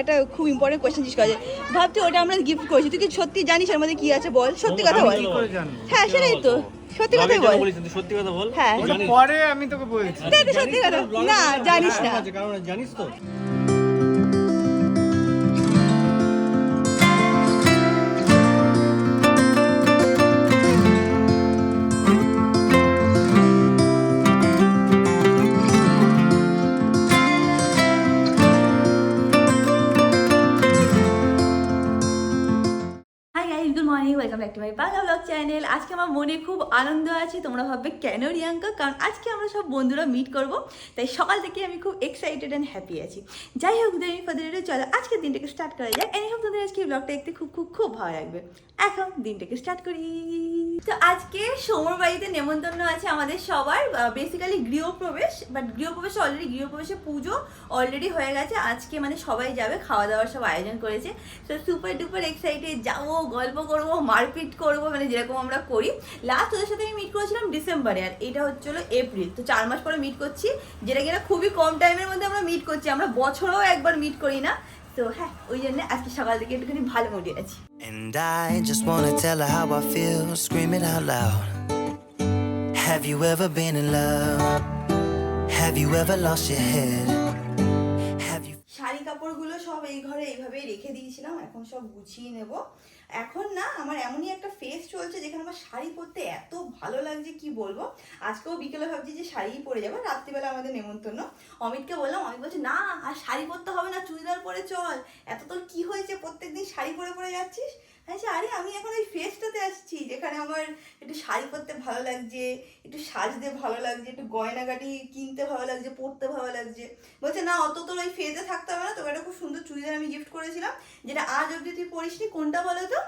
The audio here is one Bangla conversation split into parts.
একটা খুব ইম্পর্টেন্ট কোয়েশ্চেন জিজ্ঞেস করা যায়। ভাব তুই ওটা আমরা গিফট করেছি, তুই কি সত্যি জানিস এর মধ্যে কি আছে? বল, সত্যি কথা বল। হ্যাঁ সেটাই তো, সত্যি কথা বল। সত্যি কথা বল। হ্যাঁ পরে আমি তোকে বলছি। সত্যি কথা না, জানিস না। কারণ জানিস তো। Hi guys, good morning, welcome back to my Bangla blog channel. আজকে আমার মনে খুব আনন্দ আছে। তোমরা ভাববে কেন রিয়াঙ্কা? কারণ আজকে আমরা সব বন্ধুরা মিট করব, তাই সকাল থেকে আমি খুব এক্সাইটেড অ্যান্ড হ্যাপি আছি। যাই হোক, দেরি ফাদারে চলো আজকের দিনটাকে স্টার্ট করা যাক। এনি হোক তোমাদের আজকে ব্লগটা দেখতে খুব খুব খুব ভালো লাগবে। এখন দিনটাকে স্টার্ট করি। তো আজকে সৌমর বাড়িতে নেমন্তন্ন আছে আমাদের সবার, basically Grihapravesh. But গৃহপ্রবেশে already, গৃহপ্রবেশে Puja already হয়ে গেছে। আজকে মানে সবাই যাবে, খাওয়া দাওয়ার সব আয়োজন করেছে। তো সুপার ডুপার এক্সাইটেড, যাবো, গল্প করবো, মারপিট করবো, মানে যেরকম আমরা করি। লাস্ট ওদের সাথে আমি মিট করেছিলাম ডিসেম্বরে, আর এটা হচ্ছিল এপ্রিল। তো 4 মাস পরে মিট করছি, যেটা কিনা খুবই কম টাইমের মধ্যে আমরা মিট করছি। আমরা বছরেও একবার মিট করি না। তো হ্যাঁ, ওই জন্য আজকে সকাল থেকে একটুখানি ভালো মুডে আছি। And I just wanna tell her how I feel, scream it out loud. Have you ever been in love? Have you ever lost your head? Have you... sari কাপড়গুলো সব এই ঘরে এইভাবেই রেখে দিয়েছিলাম, এখন সব গুছিয়ে নেব। এখন না আমার এমনই একটা ফেস চলছে যেখানে আমার শাড়ি পরতে এত ভালো লাগছে কি বলবো। আজকেও বিকেলে ভাবছি যে শাড়িই পরে যাবো, রাত্রিবেলা আমাদের নেমন্তন্ন। অমিতকে বললাম, অমিত বলছে না আর শাড়ি পরতে হবে না, চুড়িদার পরে চল। এত তোর কি হয়েছে, প্রত্যেকদিন শাড়ি পরে পরে যাচ্ছিস? আচ্ছা, আরে আমি এখন ওই ফেসটাতে আসছি যেখানে আমার একটু শাড়ি পরতে ভালো লাগছে, একটু সাজতে ভালো লাগছে, একটু গয়নাগাটি কিনতে ভালো লাগছে, পরতে ভালো লাগছে। বলছে না অত তোর ওই ফেজে থাকতে হবে না, তোকে একটা খুব সুন্দর চুড়িদার আমি গিফট করেছিলাম, যেটা আজ অবধি তুই পরিসনি। কোনটা বলো তো?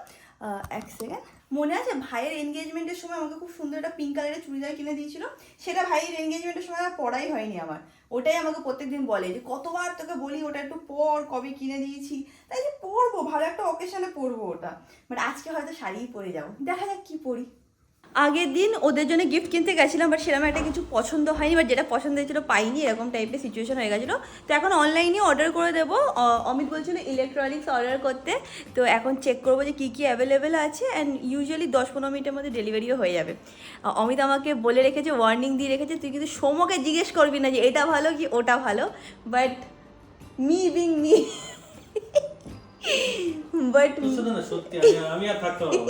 এক সেকেন্ড, মনে আছে ভাইয়ের এনগেজমেন্টের সময় আমাকে খুব সুন্দর একটা পিঙ্ক কালারের চুড়িদার কিনে দিয়েছিল। সেটা ভাইয়ের এনগেজমেন্টের সময় আর পরাই হয়নি আমার। ওটাই আমাকে প্রত্যেকদিন বলে যে কতবার তোকে বলি ওটা একটু পর, কবে কিনে দিয়েছি। তাই যে পরবো, ভালো একটা অকেশনে পরবো ওটা। বাট আজকে হয়তো শাড়িই পরে যাবো, দেখা যাক কি পরি। আগের দিন ওদের জন্য গিফট কিনতে গেছিলাম, বাট সেরকম একটা কিছু পছন্দ হয়নি, বাট যেটা পছন্দ হয়েছিল পাইনি, এরকম টাইপের সিচুয়েশন হয়ে গেছিলো। তো এখন অনলাইনে অর্ডার করে দেবো। অমিত বলছিল ইলেকট্রনিক্স অর্ডার করতে, তো এখন চেক করবো যে কী কী অ্যাভেলেবেল আছে। অ্যান্ড ইউজুয়ালি 10-15 মিনিটের মধ্যে ডেলিভারিও হয়ে যাবে। অমিত আমাকে বলে রেখেছে, ওয়ার্নিং দিয়ে রেখেছে, তুই কিন্তু সোমকে জিজ্ঞেস করবি না যে এটা ভালো কি ওটা ভালো। But me being me, but আমি আর থাকতে পারবো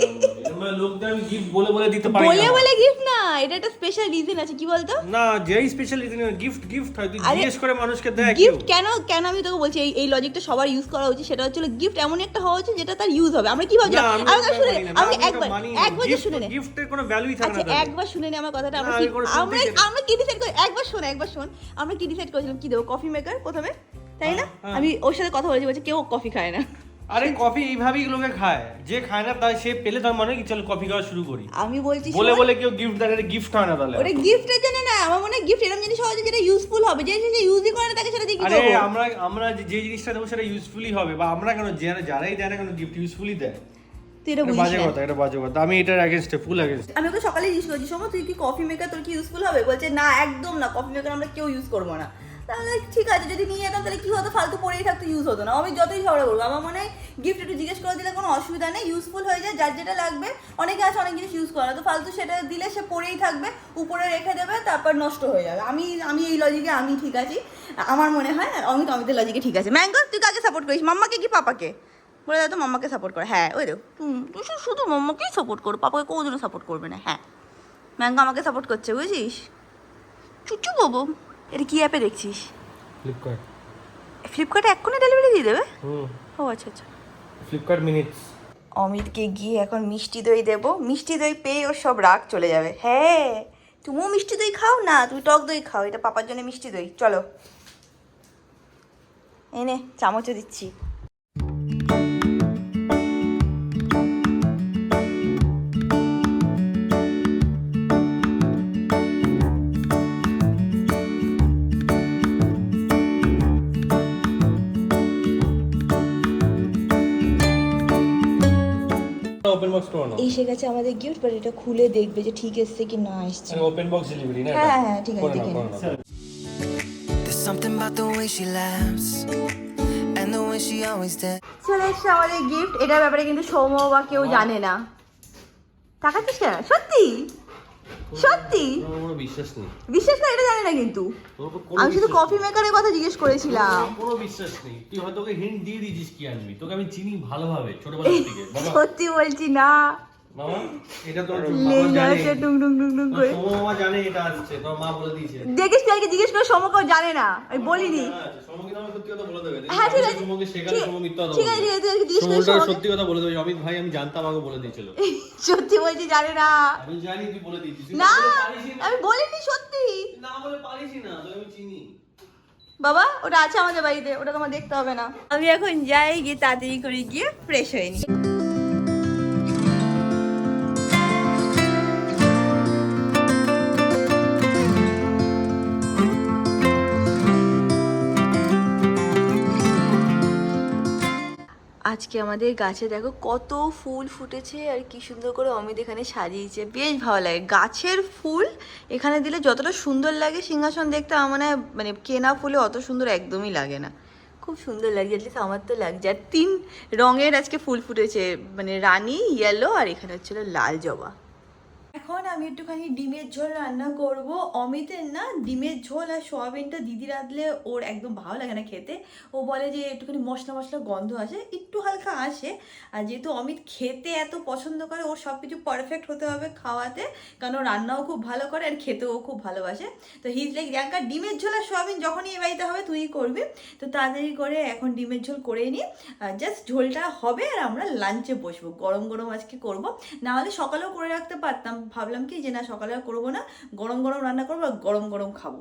না। লোকদের আমি গিফট বলে বলে দিতে পারি না। বলে বলে গিফট না, এটা একটা স্পেশাল রিজন আছে। কি বলতো? না, যেই স্পেশাল রিজন গিফট গিফট হয়, তুই জিজ্ঞেস করে মানুষকে দেয় গিফট কেন কেন আমি তোকে বলছি এই লজিকটা সবার ইউজ করা উচিত। সেটা হচ্ছে গিফট এমন একটা হওয়া উচিত যেটা তার ইউজ হবে। আমরা কি ভাবছিলাম, আমি একবার শুনে নে, গিফটের কোনো ভ্যালুই থাকে না। আচ্ছা একবার শুনে নে আমার কথাটা। আমরা কি ডিসাইড করি, একবার শোন। আমরা কি ডিসাইড করেছিলাম, কি দেবো? কফি মেকার প্রথমে, তাই না? আমি ওর সাথে কথা বলছি কেউ কফি খায় না। আরে কফি এইভাবেই লোকে খায়, যে খায় না তাই সে পেলে তার মানে কি চল কফি খাওয়া শুরু করি। আমি বলছি বলে বলে কেউ গিফট দেয়, এটা গিফট হয় না তাহলে। ওটা গিফটের জন্য না, আমার মনে হয় গিফট এরকম জিনিস হওয়া উচিত যেটা ইউজফুল হবে। যে জিনিস ইউজই করে না তাকে সেটা দিয়ে কি আরে করব? আমরা যে জিনিসটা দেবো সেটা ইউজফুলি হবে, বা আমরা কেন যারাই দেয় না কেন গিফট ইউজফুলি দেয়। তুই এটা বুঝিস বাজে না। কথা, এটা বাজে কথা। আমি এটার এগেইনস্টে, ফুল এগেইনস্ট। আমি ওকে সকালে জিজ্ঞেস করছি, সোমা তুই কি কফি মেকার তোর কি ইউজফুল হবে? বলছে না একদম না, কফি মেকার আমরা কেউ ইউজ করবো না। তাহলে ঠিক আছে, যদি নিয়ে যেতাম তাহলে কি হতো, ফালতু পড়েই থাকতো, ইউজ হতো না। আমি যতই ঝগড়া করবো, আমার মনে হয় গিফট একটু জিজ্ঞেস করে দিলে কোনো অসুবিধা নেই, ইউজফুল হয়ে যায়। যার যেটা লাগবে, অনেকে আছে অনেক জিনিস ইউজ করে না, তো ফালতু সেটা দিলে সে পড়েই থাকবে, উপরে রেখে দেবে, তারপর নষ্ট হয়ে যাবে। আমি এই লজিকে আমি ঠিক আছি, আমার মনে হয়। অমিতের লজিকে ঠিক আছে। ম্যাঙ্গো তুই কাকে সাপোর্ট করিস, মাম্মাকে কি পাপাকে? বলে দাও তো মাম্মাকে সাপোর্ট করে। হ্যাঁ ওই দেখো, তুই শুধু মাম্মাকেই সাপোর্ট করো, পাপাকে কোনোদিনও সাপোর্ট করবে না। হ্যাঁ ম্যাঙ্গো আমাকে সাপোর্ট করছে, বুঝিস? চুচু বাবু, এটা কি অ্যাপে দেখছিস? ফ্লিপকার্টে এক্ষুনি ডেলিভারি দিয়ে দেবে? ও আচ্ছা। Flipkart minutes. অমিতকে গিয়ে এখন মিষ্টি দই দেবো। মিষ্টি দই পেয়ে ওর সব রাগ চলে যাবে। হ্যাঁ তুমিও মিষ্টি দই খাও না, তুমি টক দই খাও। এটা পাপার জন্য মিষ্টি দই। চলো এনে চামচও দিচ্ছি। ওপেন বক্স করো না। এসে গেছে আমাদের গিফট, বাট এটা খুলে দেখবে যে ঠিক এসছে কি না এসছে। ওপেন বক্স ডেলিভারি না? হ্যাঁ ঠিক আছে, দেখে There's something about the way she laughs and And the way she always did. চলে এসছে আমাদের গিফট। এটার ব্যাপারে কিন্তু সৌম্য বা কেউ জানে না। তাকাচ্ছিস কেন? সত্যি সত্যি আমার কোনো বিশ্বাস নেই, বিশ্বাস করে এটা জানে না কিন্তু। তোর উপর কোনো আমি শুধু বিশ্বাস কফি মেকারের কথা জিজ্ঞেস করেছিলাম। নেই। কোনো বিশ্বাস নেই। তুই হয়তো ওকে হিন্ট দিয়ে দিয়েছিস কি আনবি, তোকে আমি চিনি ভালোভাবে ছোটবেলা থেকে। বাবা সত্যি বলছি না। বাবা এটা তোর লেজ বাবা জানে, আছে টুং টুং টুং টুং করে। তোর মামা জানে এটা আসছে, তোর মা বলে দিয়েছে। দেখিস তুই আগে জিজ্ঞেস করে সৌম্যকেও জানে না, আমি বলিনি। সমকে তো আমার সত্যি কথা বলে দেবে। হ্যাঁ ঠিক আছে সমকে শেখালে সমকে মিথ্যা কথা ঠিক আছে বলবে। ঠিক আছে, তুই আগে জিজ্ঞেস করে সমটা সৌম্যকে। সত্যি কথা বলে দেবে। অমিত ভাই আমি জানতাম, আমাকে বলে দিয়েছিল। সত্যি বলছি জানে না। আমি জানি তুই বলে দিয়েছিস, তুই না বলে পারিসই না। আমি বলিনি সত্যি। তুই না বলে পারিসই না, তোকে আমি চিনি। বাবা ওটা আছে আমাদের বাড়িতে, ওটা তোমার দেখতে হবে না। আমি এখন যাই, গিয়ে তাড়াতাড়ি করে গিয়ে ফ্রেশ হয়ে নিই। আজকে আমাদের গাছে দেখো কত ফুল ফুটেছে, আর কি সুন্দর করে অমিত এখানে সাজিয়েছে, বেশ ভালো লাগে। গাছের ফুল এখানে দিলে যতটা সুন্দর লাগে সিংহাসন দেখতে, আমার মনে হয় মানে কেনা ফুলে অত সুন্দর একদমই লাগে না। খুব সুন্দর লাগছে, অ্যাটলিস্ট আমার তো লাগছে। আর 3 রঙের আজকে ফুল ফুটেছে, মানে রানী, ইয়েলো, আর এখানে হচ্ছিল লাল জবা। এখন আমি একটুখানি ডিমের ঝোল রান্না করব। অমিতের না ডিমের ঝোল আর সোয়াবিনটা দিদি রাঁধলে ওর একদম ভালো লাগে না খেতে। ও বলে যে একটুখানি মশলা মশলা গন্ধ আসে, একটু হালকা আসে। আর যেহেতু অমিত খেতে এত পছন্দ করে, ওর সব কিছু পারফেক্ট হতে হবে খাওয়াতে, কারণ ও রান্নাও খুব ভালো করে আর খেতেও খুব ভালোবাসে। তো হিজ লাইক জ্যাঙ্কা, ডিমের ঝোল আর সোয়াবিন যখনই এ বাড়িতে হবে তুই করবি। তো তাড়াতাড়ি করে এখন ডিমের ঝোল করেই নিই, জাস্ট ঝোলটা হবে আর আমরা লাঞ্চে বসবো। গরম গরম আজকে করব, না হলে সকালেও করে রাখতে পারতাম। ভাবলাম কি যে না সকালে আর করবো না, গরম গরম রান্না করবো আর গরম গরম খাবো।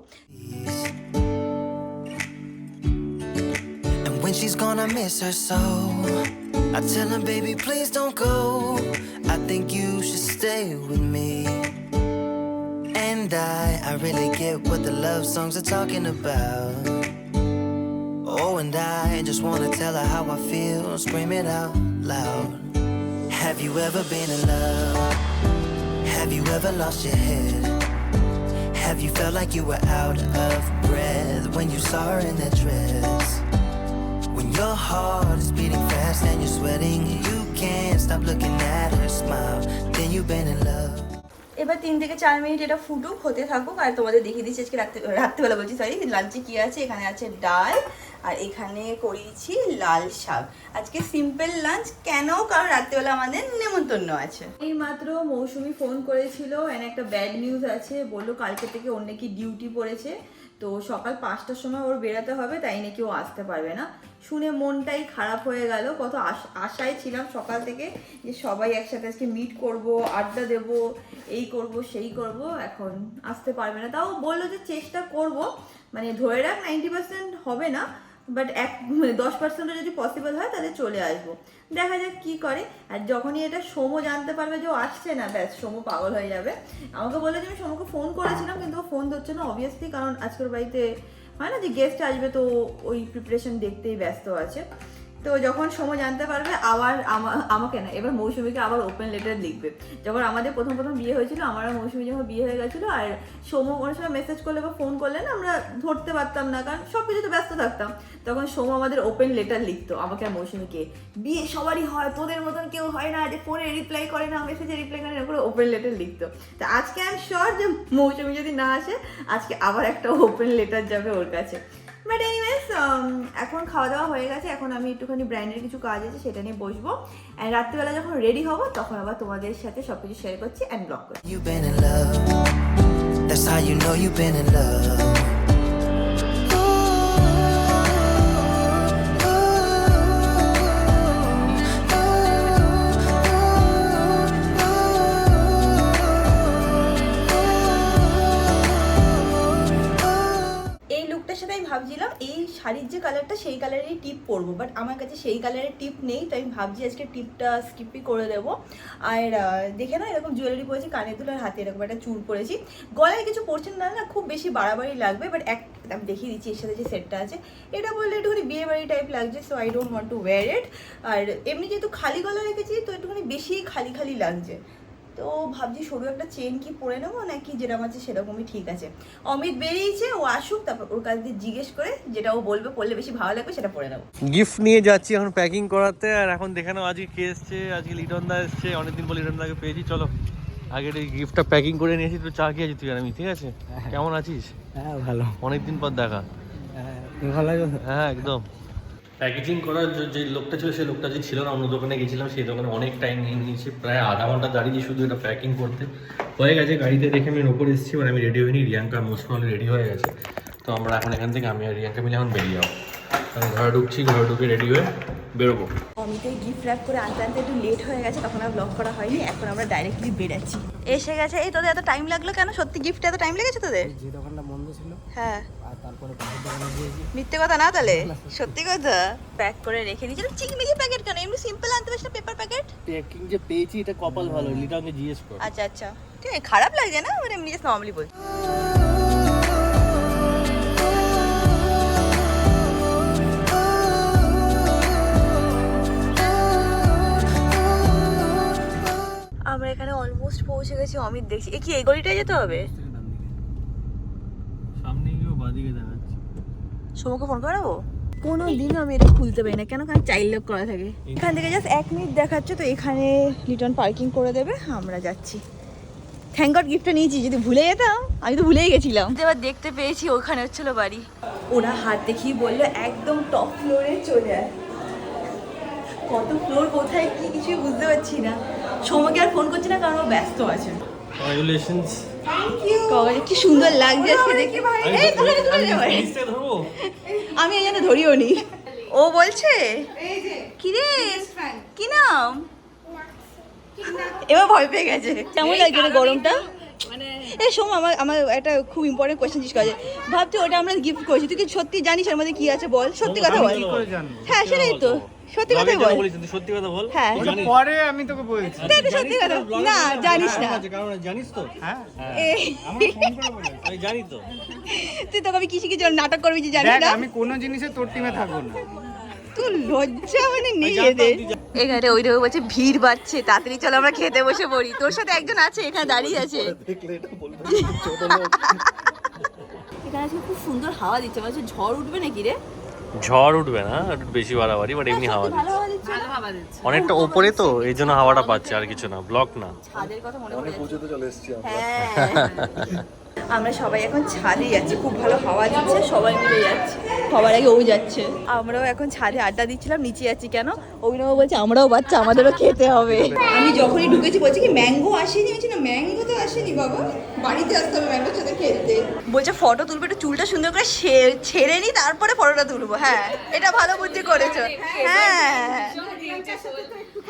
And when she's gone, I miss her so. I tell her, baby, please don't go. I think you should stay with me. And I really get what the love songs are talking about. Oh, and I just wanna tell her how I feel, scream it out loud. Have you ever been in love? Have you ever lost your head? Have you felt like you were out of breath when you saw her in that dress? When your heart is beating fast and you're sweating, you can't stop looking at her smile, then you've been in love. এবার 3 থেকে 4 মিনিট এটা ফুটুক, হতে থাকুক। আর তোমাদের দেখিয়ে দিচ্ছি আজকে রাত্রেবেলা বলছি সরি, লাঞ্চে কি আছে। এখানে আছে ডাল, আর এখানে করিয়েছি লাল শাক। আজকে সিম্পল লাঞ্চ, কেন? কারণ রাত্রেবেলা আমাদের নেমন্তন্ন আছে। এই মাত্র মৌসুমি ফোন করেছিল, এনে একটা ব্যাড নিউজ আছে। বললো কালকে থেকে ওর নাকি ডিউটি পড়েছে, তো সকাল 5টার সময় ওর বেরোতে হবে, তাই নাকি ও আসতে পারবে না। শুনে মনটাই খারাপ হয়ে গেল। কত আশায় ছিলাম সকাল থেকে যে সবাই একসাথে আজকে মিট করব, আড্ডা দেব, এই করব সেই করব। এখন আসতে পারবে না। তাও বললো যে চেষ্টা করব, মানে ধরে রাখ 90% হবে না, বাট 10% যদি পসিবল হয় তাহলে চলে আসবো। দেখা যাক কি করে। আর যখনই এটা সোমো জানতে পারবে যে ও আসছে না, ব্যাস সোমো পাগল হয়ে যাবে। আমাকে বললো যে আমি সোমোকে ফোন করেছিলাম, কিন্তু ও ফোন ধরছে না অবভিয়াসলি, কারণ আজকের বাড়িতে হয় না যে গেস্ট আসবে, তো ওই প্রিপারেশন দেখতেই ব্যস্ত আছে। তো যখন সময় জানতে পারবে আবার আমাকে না, এবার মৌসুমীকে আবার ওপেন লেটার লিখবে। যখন আমাদের প্রথম বিয়ে হয়েছিল, আমার আর মৌসুমী যখন বিয়ে হয়ে গেছিলো, আর সোমো কোনো সময় মেসেজ করলে বা ফোন করলে না আমরা ধরতে পারতাম না, কারণ সব কিছুতে ব্যস্ত থাকতাম। তখন সোমো আমাদের ওপেন লেটার লিখতো আমাকে আর মৌসুমীকে, বিয়ে সবারই হয়, তোদের মতন কেউ হয় না যে ফোনে রিপ্লাই করে না, মেসেজে রিপ্লাই করে না, করে ওপেন লেটার লিখতো। তো আজকে আই এম শিওর যে মৌসুমী যদি না আসে, আজকে আবার একটা ওপেন লেটার যাবে ওর কাছে। বাট এনিওয়েজ, এখন খাওয়া দাওয়া হয়ে গেছে, এখন আমি একটুখানি ব্র্যান্ডের কিছু কাজ আছে সেটা নিয়ে বসবো। অ্যান্ড রাত্রিবেলা যখন রেডি হবো তখন আবার তোমাদের সাথে সব কিছু শেয়ার করছি অ্যান্ড ব্লগ করছি। You've been in love. That's how you know you've been in love. আমি ভাবছিলাম এই শাড়ির যে কালারটা সেই কালারেরই টিপ পরবো, বাট আমার কাছে সেই কালারের টিপ নেই, তাই আমি ভাবছি আজকে টিপটা স্কিপই করে দেবো। আর দেখে না এরকম জুয়েলারি পরেছি, কানে দুল আর হাতে এরকম একটা চুড় পরেছি, গলায় কিছু পরছেন না, না খুব বেশি বাড়াবাড়ি লাগবে, বাট আমি দেখিয়ে দিচ্ছি এর সাথে যে সেটটা আছে, এটা বললে একটুখানি বিয়ে বাড়ি টাইপ লাগছে, so I don't want to wear it. আর এমনি যেহেতু খালি গলা রেখেছি, তো একটুখানি বেশি খালি খালি লাগছে, তো ভাবছি সরু একটা চেন কি পরে নেবো নাকি যেরকম আছে সেরকমই ঠিক আছে। অমিত বেরিয়েছে, ও আসুক, তারপর ওর কাছ দিয়ে জিজ্ঞেস করে যেটা ও বলবে পড়লে বেশি ভালো লাগবে সেটা পরে নেবো। গিফট নিয়ে যাচ্ছি এখন প্যাকিং করাতে, আর এখন দেখে নাও আজকে কে এসছে। আজকে লিটন দা এসছে, অনেকদিন পর লিটন দাকে পেয়েছি। চলো আগে এই গিফটটা প্যাকিং করে নিয়েছি, তো চা খেয়েছি তুই আর আমি, ঠিক আছে? কেমন আছিস? হ্যাঁ ভালো। অনেকদিন পর দেখা। তুমি ভালো লাগবে? হ্যাঁ একদম। প্যাকেজিং করার যে লোকটা ছিল সেই লোকটা যে ছিল না, অন্য দোকানে গেছিলাম, সেই দোকানে অনেক টাইম নিয়ে নিয়েছি, প্রায় আধা ঘন্টা দাঁড়িয়ে শুধু এটা প্যাকিং করতে। হয়ে গেছে, গাড়িতে রেখে আমি ওপরে এসেছি, মানে আমি রেডি হইনি, রিয়াঙ্কা মোস্ট প্রবলি রেডি হয়ে গেছে। তো আমরা এখন এখান থেকে আমি আর রিয়াঙ্কা মিলে এখন বেরিয়ে যাবো। আমি ঘরে ঢুকছি, ঘরে ঢুকে রেডি হয়ে বেরোবো। অমিতের গিফট র্যাপ করে আনতে আনতে একটু লেট হয়ে গেছে, তখন আর ব্লগ করা হয়নি। এখন আমরা ডাইরেক্টলি বেরাচ্ছি। এসে গেছে। এই তোদের এত টাইম লাগলো কেন? সত্যি গিফট এত টাইম লেগেছে তোদের? যে দোকানটা বন্ধ ছিল, হ্যাঁ। আর তারপরে পাশের দোকানে গিয়েছি। মিথ্যে কথা না তাহলে? সত্যি কথা। প্যাক করে রেখে দিয়েছিলাম। চিকমিকি প্যাকেট কেন? এমনি সিম্পল আনতে পারছিস না, পেপার প্যাকেট। প্যাকিং যে পেয়েছি এটা কপাল ভালো, লিটনকে জিজ্ঞেস কর। আচ্ছা আচ্ছা, ঠিক আছে, খারাপ লাগছে না, মানে এমনি জাস্ট নর্মালি বল। আমরা এখানে অলমোস্ট পৌঁছে গেছি। অমিত দেখছি, এ কি এই গলিটায় যেতে হবে? সামনে গিয়েও বাদিকে দেখাচ্ছি। সোমকে ফোন করে নেবো। কোনো দিনও আমি এটা খুলতে পারি না, কেন? কারণ চাইল্ড লক করা থাকে। এখান থেকে জাস্ট 1 মিনিট দেখাচ্ছে, তো এখানে লিটন পার্কিং করে দেবে, আমরা যাচ্ছি। থ্যাংক গড গিফটটা নিয়েছি, যদি ভুলে যেতাম। আমি তো ভুলেই গেছিলাম। এবার দেখতে পেয়েছি ওখানে হচ্ছিল বাড়ি। ওরা হাত দেখিয়ে বললো একদম টপ ফ্লোরে চলে আয়। কত ফ্লোর কোথায় কি কিছুই বুঝতে পারছি না। সোমকে আর ফোন করছি না, কারণ ও ব্যস্ত আছে। কংগ্রাচুলেশনস। Thank you. কি সুন্দর লাগছে আজকে দেখে। এই তোকে ধরবো। আমি এই জন্য ধরিও নি। ও বলছে কি রে, কি নাম? এবার ভয় পেয়ে গেছে। কেমন লাগছে রে গরমটা? এই সোম, আমার একটা খুব ইম্পর্টেন্ট কোয়েশ্চেন জিজ্ঞেস করেছে। ভাবছি ওটা আমরা গিফট করেছি, তুই কি সত্যি জানিস এর মধ্যে কি আছে? বল, সত্যি কথা বল। হ্যাঁ সেটাই তো, সত্যি কথা বল। সত্যি কথা বল। হ্যাঁ পরে আমি তোকে বলছি। সত্যি কথা না, জানিস না? কারণ জানিস তো? হ্যাঁ আমি জানি তো। তুই তোকে আমি কিছু কিছু নাটক করবি যে জানিস দেখ, না। আমি কোনো জিনিসে তোর টিমে থাকবো না। তুই লজ্জা মানে নেই এদের। এখানে ওই রকম বলছে ভিড় বাড়ছে, তাড়াতাড়ি চলো আমরা খেতে বসে পড়ি। তোর সাথে একজন আছে এখানে দাঁড়িয়ে আছে। এখানে আজকে খুব সুন্দর হাওয়া দিচ্ছে, মানে ঝড় উঠবে নাকি রে? ঝড় উঠবে না, একটু বেশি বাড়াবাড়ি, বাট এমনি হাওয়া ভালো দিচ্ছে। হাওয়া দিচ্ছে। অনেকটা ওপরে তো, এই জন্য হাওয়াটা পাচ্ছে, আর কিছু না, ব্লক না। ছাদের কথা মনে পড়ে যাচ্ছে। হ্যাঁ, আমরা সবাই এখন ছাদে যাচ্ছি, খুব ভালো হাওয়া দিচ্ছে, সবাই মিলে যাচ্ছি। সবার আগে ও যাচ্ছে, আমরাও এখন ছাদে আড্ডা দিচ্ছিলাম। নিচে যাচ্ছি কেন? অভিনব বলছে আমরাও বাচ্চা, আমাদেরও খেতে হবে। আমি যখনই ঢুকেছি বলছি কি ম্যাঙ্গো আসেনি? বলছি না ম্যাঙ্গো তো আসেনি বাবা, বাড়িতে আসতে হবে ম্যাঙ্গোর সাথে খেলতে। বলছে ফটো তুলবে, একটু চুলটা সুন্দর করে ছেড়ে নি, তারপরে ফটোটা তুলবো। হ্যাঁ এটা ভালো বুদ্ধি করেছো। হ্যাঁ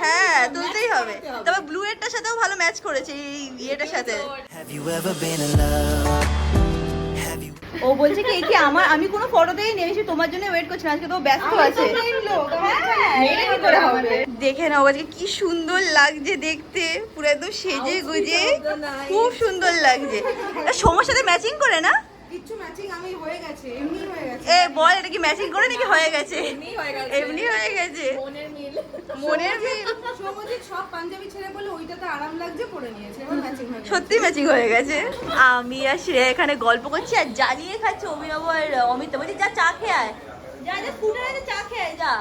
হ্যাঁ তুলতেই হবে। তবে ব্লু এরটার সাথেও ভালো ম্যাচ করেছে এই ইয়েটার সাথে। Have you ever been in love? Have you? ও বলছে কি কি আমি কোনো ফটোতেই নেমেছি, তোমার জন্য ওয়েট করছিলাম, আজকে তো ব্যস্ত আছে। হ্যাঁ, এটা কি করে হবে? দেখে নাও আজকে কি সুন্দর লাগছে দেখতে, পুরো একদম সেজে গুজে খুব সুন্দর লাগছে। সময়ের সাথে ম্যাচিং করে না? কিচ্ছু ম্যাচিং আমি হয়ে গেছে, এমনি হয়ে গেছে। এ বল, এটা কি ম্যাচিং করে নাকি হয়ে গেছে? এমনি হয়ে গেছে। মনের মিল। সমজিৎ সব পাঞ্জাবি ছেড়ে বলে ওইটাতে আরাম লাগছে, পরে নিয়েছে, এবার ম্যাচিং হয়ে গেছে। সত্যি ম্যাচিং হয়ে গেছে। আমি আর শ্রেয়া এখানে গল্প করছি আর জ্বালিয়ে খাচ্ছে অভিনব আর অমিত। বলছি যা চা খেয়ে আয়, যা যা স্কুটারে চা খেয়ে আয়, যা।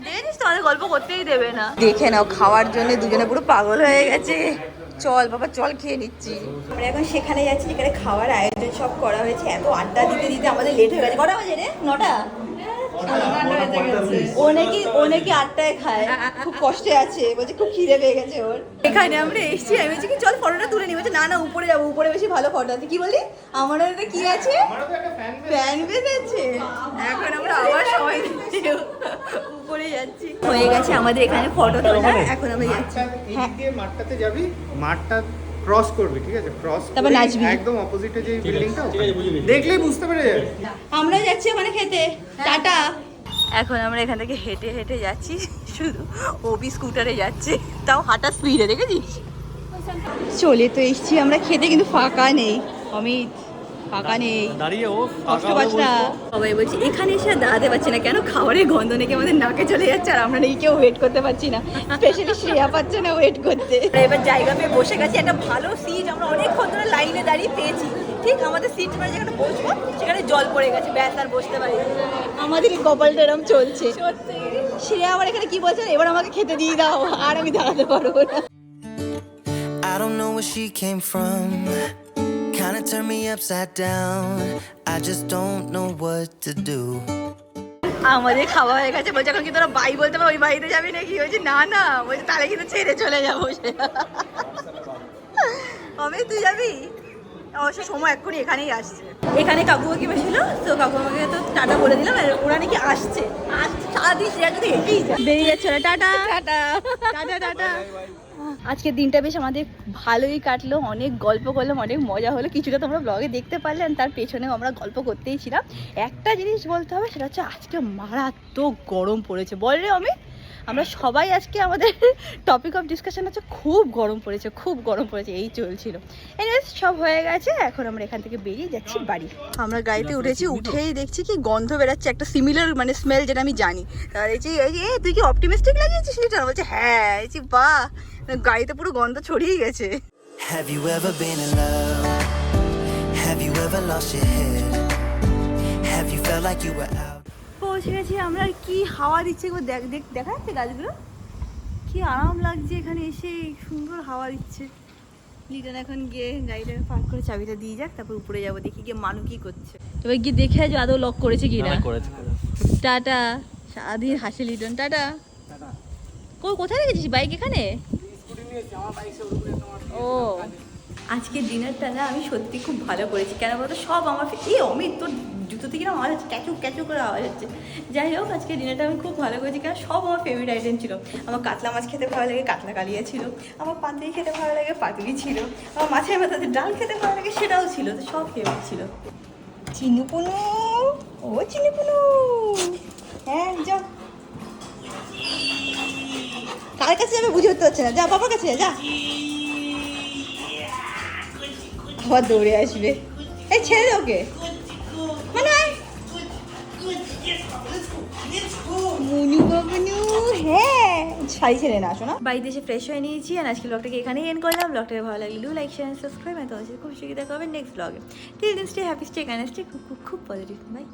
দেখিস তো আমাদের গল্প করতেই দেবে না। দেখে নাও খাওয়ার জন্য দুজনে পুরো পাগল হয়ে গেছে। চল বাবা চল, খেয়ে নিচ্ছি। আমরা এখন সেখানে যাচ্ছি যেখানে খাওয়ার আয়োজন সব করা হয়েছে। এত আড্ডা দিতে দিতে আমাদের লেট হয়ে গেছে। কটা বাজে রে? 9টা। ও নাকি 8টায় খায়, খুব কষ্টে আছে, বলছে খুব খিদে পেয়ে গেছে ওর। এখানে আমরা এসেছি, আমি বলছি কি চল ফটোটা তুলে নিই। বলছে না না উপরে যাবো, উপরে বেশি ভালো ফটো আছে। কি বলি? আমার ওটা কি আছে? ফ্যান বেজ আছে। এখন আমরা আবার সবাই উপরে যাচ্ছি। হয়ে গেছে আমাদের এখানে ফটো তোলা, এখন আমরা যাচ্ছি। হ্যাঁ, দিয়ে মাঠটাতে যাবি, মাঠটা ক্রস করবি, ঠিক আছে? ক্রস তারপর নাচবি। একদম অপোজিটে যে বিল্ডিংটা, ঠিক আছে, বুঝে গেছি। দেখলেই বুঝতে পেরে যাবে। আমরা যাচ্ছি ওখানে খেতে। টাটা। এখন আমরা এখান থেকে হেঁটে হেঁটে যাচ্ছি, শুধু ওবি স্কুটারে যাচ্ছে, তাও হাঁটা স্পিডে, দেখেছিস? চলে তো এসছি আমরা খেতে, কিন্তু ফাঁকা নেই। অমিত ফাঁকা নেই, দাঁড়িয়ে ও কষ্ট পাচ্ছি না। সবাই বলছি এখানে এসে আর দাঁড়াতে পারছি না কেন, খাবারের গন্ধ নাকি আমাদের নাকে চলে যাচ্ছে আর আমরা নাকি কেউ ওয়েট করতে পারছি না, স্পেশালি শ্রেয়া পাচ্ছে না ওয়েট করতে। এবার জায়গা পেয়ে বসে গেছি, একটা ভালো সিট আমরা অনেকক্ষণ ধরে লাইনে দাঁড়িয়ে পেয়েছি। ঠিক আমাদের সিট পরে যেখানে বসবো সেখানে জল পড়ে গেছে, ব্যাস আর বসতে পারি। আমাদের কপালটা এরম চলছে। শ্রেয়া আবার এখানে কি বলছে, এবার আমাকে খেতে দিয়ে দাও আর আমি দাঁড়াতে পারবো না। I don't know where she came from. Kinda turned me upside down. I just don't know what to do. আমাদের খাওয়া হয়ে গেছে, বলছে এখন কি তোরা বাই বলতে পারো, ওই বাড়িতে যাবি নাকি? বলছি না না, বলছে তাহলে কিন্তু ছেড়ে চলে যাবো। আমি তুই যাবি? অবশ্য সময় এক্ষুনি এখানেই আসছে। এখানে কাকু কাকিমা ছিল, তো কাকু আমাকে তো টাটা বলে দিলাম, আর ওরা নাকি আসছে সারাদিন শ্রেয়া যদি হেঁটেই যায়, বেরিয়ে যাচ্ছে ওরা। Tata tata tata tata. আজকের দিনটা বেশ আমাদের ভালোই কাটলো, অনেক গল্প করলাম, অনেক মজা হলো। কিছুটা তোমরা ব্লগে দেখতে পারলে, তার পেছনেও আমরা গল্প করতেই ছিলাম। একটা জিনিস বলতে হবে, সেটা হচ্ছে আজকে মারাত্মক গরম পড়েছে। বল রে আমি, আমরা সবাই আজকে আমাদের টপিক অফ ডিসকাশন হচ্ছে খুব গরম পড়েছে, খুব গরম পড়েছে, এই চলছিল। এনিওয়েজ সব হয়ে গেছে, এখন আমরা এখান থেকে বেরিয়ে যাচ্ছি বাড়ি। আমরা গাড়িতে উঠেছি, উঠেই দেখছি কি গন্ধ বেরাচ্ছে, একটা সিমিলার মানে স্মেল যেটা আমি জানি। আর এই যে তুই কি অপটিমিস্টিক লাগিয়েছিস লিটার? বলছে হ্যাঁ। এই বাহ, গাড়িতে পুরো গন্ধ ছড়িয়ে গেছে। Have you ever been in love? Have you ever lost your head? Have you felt like you were out? পৌঁছে গেছি আমরা। আর কি হাওয়া দিচ্ছে গো, দেখা যাচ্ছে গাছগুলো, কি আরাম লাগছে এখানে এসে, সুন্দর হাওয়া দিচ্ছে। লিটন এখন গিয়ে গাড়িটা পার্ক করে চাবিটা দিয়ে যাক, তারপর উপরে যাবো, দেখি গিয়ে মানু কি করছে। এবার গিয়ে দেখে আজ আদৌ লক করেছে কিনা। টাটা, সারাদিন হাসি লিটন। টাটা। কোথায় রেখেছিস বাইক? এখানে। ও, আজকের ডিনারটা না আমি সত্যি খুব ভালো করেছি। কেন বলতো, সব আমার অমিত তোর জুতো থেকে না আওয়াজ হচ্ছে, ক্যাচু ক্যাচু করে আওয়াজ হচ্ছে। যাই হোক, আজকে ডিনারটা আমি খুব ভালো করেছি, কারণ সব আমার ফেভারিট আইটেম ছিল। আমার কাতলা মাছ খেতে ভালো লাগে, কাতলা কালিয়া ছিল। আমার পাতুরি খেতে ভালো লাগে, পাতুরি ছিল। আমার মাছের মাথাতে ডাল খেতে ভালো লাগে, সেটাও ছিল। তো সব ফেভারিট ছিল। চিনুপুনু, ও চিনুপুনু, হ্যাঁ যাও। কার কাছে যাবে বুঝে উঠতে হচ্ছে না, যা বাবার কাছে যা। আবার দৌড়ে আসবে, এই ছেড়ে দে ওকে। মানে মুনু বাবনু, হ্যাঁ শাড়ি ছেড়ে না, আসো না। বাড়িতে এসে ফ্রেশ হয়ে নিয়েছি, আর আজকে ব্লগটাকে এখানেই এন্ড করলাম। ব্লগটাকে ভালো লাগলে লাইক শেয়ার সাবস্ক্রাইব, আর তোমাদের সাথে খুব শিখে দেখা হবে নেক্সট ব্লগে। Till then stay happy, stay kind, stay খুব খুব খুব পজিটিভ। বাই।